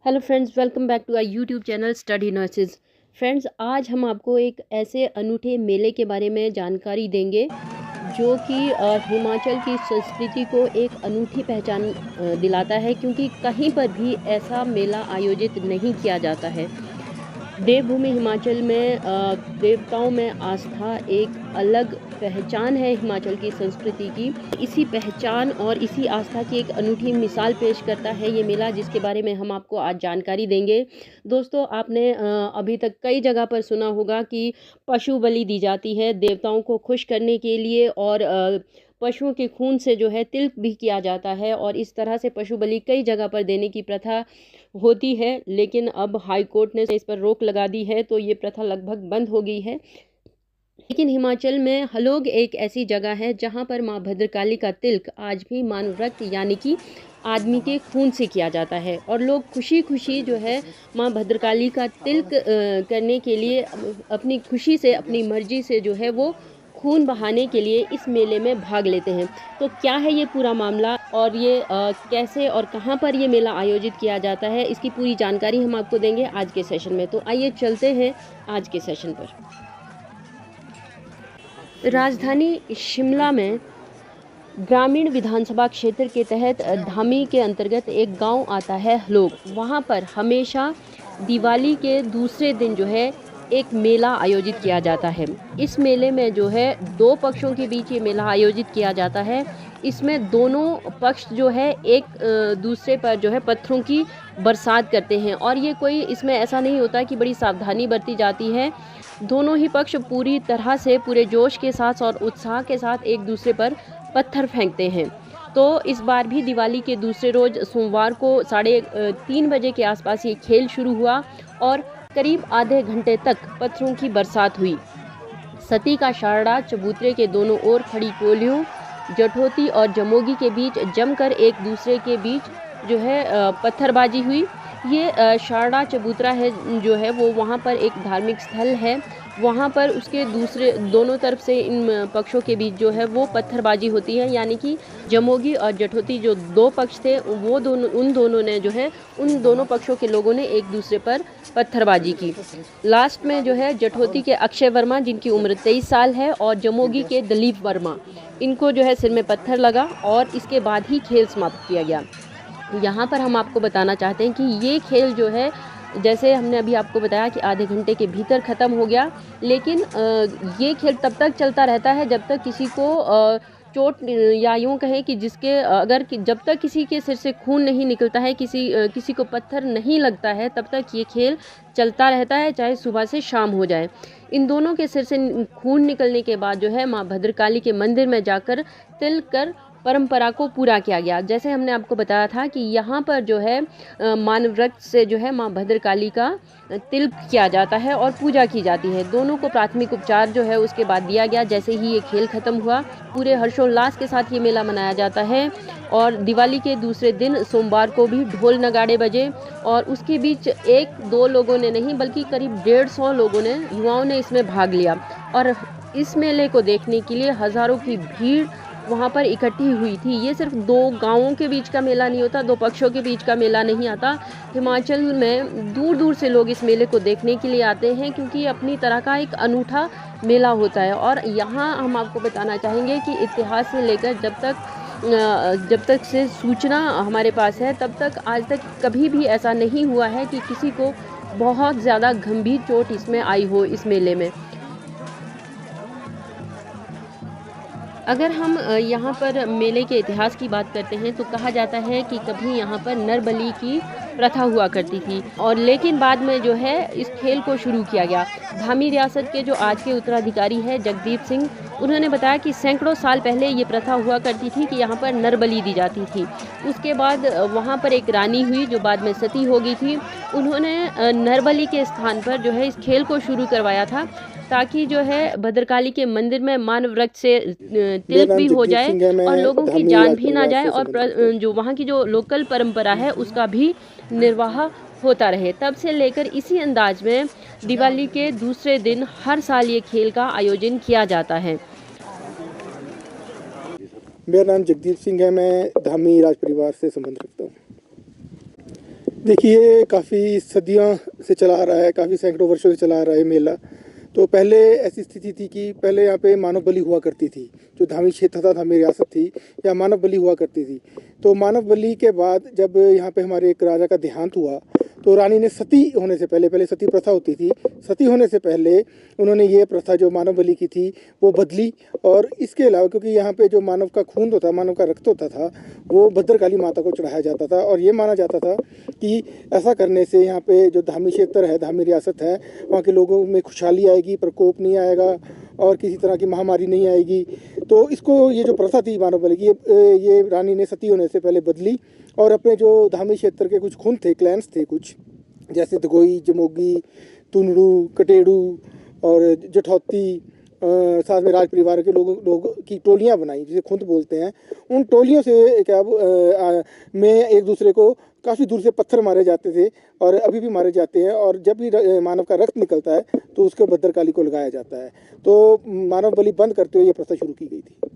Hello friends, welcome back to our YouTube channel study nurses. Friends, आज हम आपको एक ऐसे अनूठे मेले के बारे में जानकारी देंगे जो कि हिमाचल की संस्कृति को एक अनूठी पहचान दिलाता है, क्योंकि कहीं पर भी ऐसा मेला आयोजित नहीं किया जाता है। देवभूमि हिमाचल में देवताओं में आस्था एक अलग पहचान है हिमाचल की संस्कृति की। इसी पहचान और इसी आस्था की एक अनूठी मिसाल पेश करता है ये मेला, जिसके बारे में हम आपको आज जानकारी देंगे। दोस्तों, आपने अभी तक कई जगह पर सुना होगा कि पशु बलि दी जाती है देवताओं को खुश करने के लिए, और पशुओं के खून से जो है तिलक भी किया जाता है, और इस तरह से पशु बलि कई जगह पर देने की प्रथा होती है। लेकिन अब हाई कोर्ट ने इस पर रोक लगा दी है, तो ये प्रथा लगभग बंद हो गई है। लेकिन हिमाचल में हलोग एक ऐसी जगह है जहाँ पर माँ भद्रकाली का तिलक आज भी मानव रक्त यानी कि आदमी के खून से किया जाता है, और लोग खुशी खुशी जो है माँ भद्रकाली का तिलक करने के लिए अपनी खुशी से, अपनी मर्जी से जो है वो खून बहाने के लिए इस मेले में भाग लेते हैं। तो क्या है ये पूरा मामला, और ये कैसे और कहाँ पर ये मेला आयोजित किया जाता है, इसकी पूरी जानकारी हम आपको देंगे आज के सेशन में। तो आइए चलते हैं आज के सेशन पर। राजधानी शिमला में ग्रामीण विधानसभा क्षेत्र के तहत धामी के अंतर्गत एक गांव आता है हलोग। वहां पर हमेशा दिवाली के दूसरे दिन जो है एक मेला आयोजित किया जाता है। इस मेले में जो है दो पक्षों के बीच ये मेला आयोजित किया जाता है। इसमें दोनों पक्ष जो है एक दूसरे पर जो है पत्थरों की बरसात करते हैं, और ये कोई इसमें ऐसा नहीं होता कि बड़ी सावधानी बरती जाती है। दोनों ही पक्ष पूरी तरह से पूरे जोश के साथ और उत्साह के साथ एक दूसरे पर पत्थर फेंकते हैं। तो इस बार भी दिवाली के दूसरे रोज सोमवार को 3:30 बजे के आसपास ये खेल शुरू हुआ, और करीब आधे घंटे तक पत्थरों की बरसात हुई। सती का शारड़ा चबूतरे के दोनों ओर खड़ी टोलियों जठोती और जमोगी के बीच जमकर एक दूसरे के बीच जो है पत्थरबाजी हुई। ये शारदा चबूतरा है जो है वो वहाँ पर एक धार्मिक स्थल है। वहाँ पर उसके दूसरे दोनों तरफ से इन पक्षों के बीच जो है वो पत्थरबाजी होती है, यानी कि जमोगी और जठोती जो दो पक्ष थे वो उन दोनों ने जो है उन दोनों पक्षों के लोगों ने एक दूसरे पर पत्थरबाजी की। लास्ट में जो है जठोती के अक्षय वर्मा, जिनकी उम्र 23 साल है, और जमोगी के दिलीप वर्मा, इनको जो है सिर में पत्थर लगा, और इसके बाद ही खेल समाप्त किया गया। यहाँ पर हम आपको बताना चाहते हैं कि ये खेल जो है, जैसे हमने अभी आपको बताया कि आधे घंटे के भीतर ख़त्म हो गया, लेकिन ये खेल तब तक चलता रहता है जब तक किसी को चोट, या यूँ कहें कि जब तक किसी के सिर से खून नहीं निकलता है, किसी को पत्थर नहीं लगता है, तब तक ये खेल चलता रहता है, चाहे सुबह से शाम हो जाए। इन दोनों के सिर से खून निकलने के बाद जो है माँ भद्रकाली के मंदिर में जाकर तिलक कर परंपरा को पूरा किया गया। जैसे हमने आपको बताया था कि यहाँ पर जो है मानव रक्त से जो है माँ भद्रकाली का तिलक किया जाता है और पूजा की जाती है। दोनों को प्राथमिक उपचार जो है उसके बाद दिया गया। जैसे ही ये खेल खत्म हुआ, पूरे हर्षोल्लास के साथ ये मेला मनाया जाता है, और दिवाली के दूसरे दिन सोमवार को भी ढोल नगाड़े बजे, और उसके बीच एक दो लोगों ने नहीं बल्कि करीब 150 लोगों ने, युवाओं ने इसमें भाग लिया, और इस मेले को देखने के लिए हज़ारों की भीड़ वहाँ पर इकट्ठी हुई थी। ये सिर्फ दो गांवों के बीच का मेला नहीं होता, दो पक्षों के बीच का मेला नहीं आता। हिमाचल में दूर दूर से लोग इस मेले को देखने के लिए आते हैं, क्योंकि ये अपनी तरह का एक अनूठा मेला होता है। और यहाँ हम आपको बताना चाहेंगे कि इतिहास से लेकर जब तक से सूचना हमारे पास है, तब तक आज तक कभी भी ऐसा नहीं हुआ है कि किसी को बहुत ज़्यादा गंभीर चोट इसमें आई हो इस मेले में। अगर हम यहाँ पर मेले के इतिहास की बात करते हैं तो कहा जाता है कि कभी यहाँ पर नर बलि की प्रथा हुआ करती थी, और लेकिन बाद में जो है इस खेल को शुरू किया गया। धामी रियासत के जो आज के उत्तराधिकारी हैं जगदीप सिंह, उन्होंने बताया कि सैकड़ों साल पहले ये प्रथा हुआ करती थी कि यहाँ पर नर बलि दी जाती थी। उसके बाद वहाँ पर एक रानी हुई जो बाद में सती हो गई थी। उन्होंने नर बलि के स्थान पर जो है इस खेल को शुरू करवाया था, ताकि जो है भद्रकाली के मंदिर में मानव रक्त से तिलक भी हो जाए और लोगों की जान भी ना जाए, और जो वहाँ की जो लोकल परंपरा है उसका भी निर्वाह होता रहे। तब से लेकर इसी अंदाज में दिवाली के दूसरे दिन हर साल ये खेल का आयोजन किया जाता है। मेरा नाम जगदीप सिंह है। मैं धामी राज परिवार से संबंध रखता हूँ। देखिए, काफ़ी सदियों से चला आ रहा है, काफ़ी सैकड़ों वर्षों से चला आ रहा है मेला। तो पहले ऐसी स्थिति थी कि पहले यहाँ पे मानव बलि हुआ करती थी। जो धामी क्षेत्र था, धामी रियासत थी, यहाँ मानव बलि हुआ करती थी। तो मानव बलि के बाद जब यहाँ पे हमारे एक राजा का देहांत हुआ, तो रानी ने सती होने से पहले सती प्रथा होती थी, सती होने से पहले उन्होंने ये प्रथा जो मानव बलि की थी वो बदली। और इसके अलावा क्योंकि यहाँ पे जो मानव का खून होता, मानव का रक्त होता था, वो भद्रकाली माता को चढ़ाया जाता था। और ये माना जाता था कि ऐसा करने से यहाँ पे जो धामी क्षेत्र है, धामी रियासत है, वहाँ के लोगों में खुशहाली आएगी, प्रकोप नहीं आएगा और किसी तरह की महामारी नहीं आएगी। तो इसको, ये जो प्रथा थी मानव बलि की, ये रानी ने सती होने से पहले बदली। और अपने जो धामी क्षेत्र के कुछ खुन थे, क्लैंस थे कुछ, जैसे दगोई, जमोगी, तुनड़ू, कटेड़ू और जठौती, साथ में राज परिवार के लोगों की टोलियां बनाई, जिसे खुंद बोलते हैं। उन टोलियों से क्या में एक दूसरे को काफ़ी दूर से पत्थर मारे जाते थे और अभी भी मारे जाते हैं। और जब भी मानव का रक्त निकलता है तो उसके भद्रकाली को लगाया जाता है। तो मानव बलि बंद करते हुए ये प्रथा शुरू की गई थी।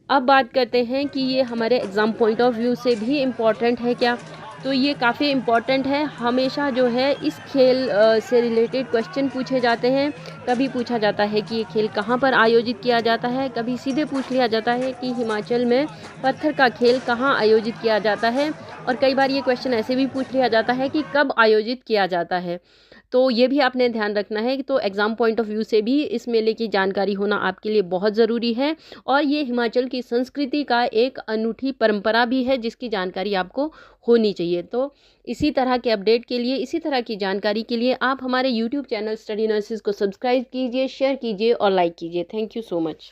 अब बात करते हैं कि ये हमारे एग्ज़ाम पॉइंट ऑफ व्यू से भी इम्पॉर्टेंट है क्या? तो ये काफ़ी इम्पॉर्टेंट है। हमेशा जो है इस खेल से रिलेटेड क्वेश्चन पूछे जाते हैं। कभी पूछा जाता है कि ये खेल कहाँ पर आयोजित किया जाता है, कभी सीधे पूछ लिया जाता है कि हिमाचल में पत्थर का खेल कहाँ आयोजित किया जाता है, और कई बार ये क्वेश्चन ऐसे भी पूछ लिया जाता है कि कब आयोजित किया जाता है। तो ये भी आपने ध्यान रखना है कि तो एग्ज़ाम पॉइंट ऑफ व्यू से भी इस मेले की जानकारी होना आपके लिए बहुत ज़रूरी है। और ये हिमाचल की संस्कृति का एक अनूठी परंपरा भी है जिसकी जानकारी आपको होनी चाहिए। तो इसी तरह के अपडेट के लिए, इसी तरह की जानकारी के लिए आप हमारे यूट्यूब चैनल स्टडी नर्सेज को सब्सक्राइब कीजिए, शेयर कीजिए और लाइक कीजिए। Thank you so much.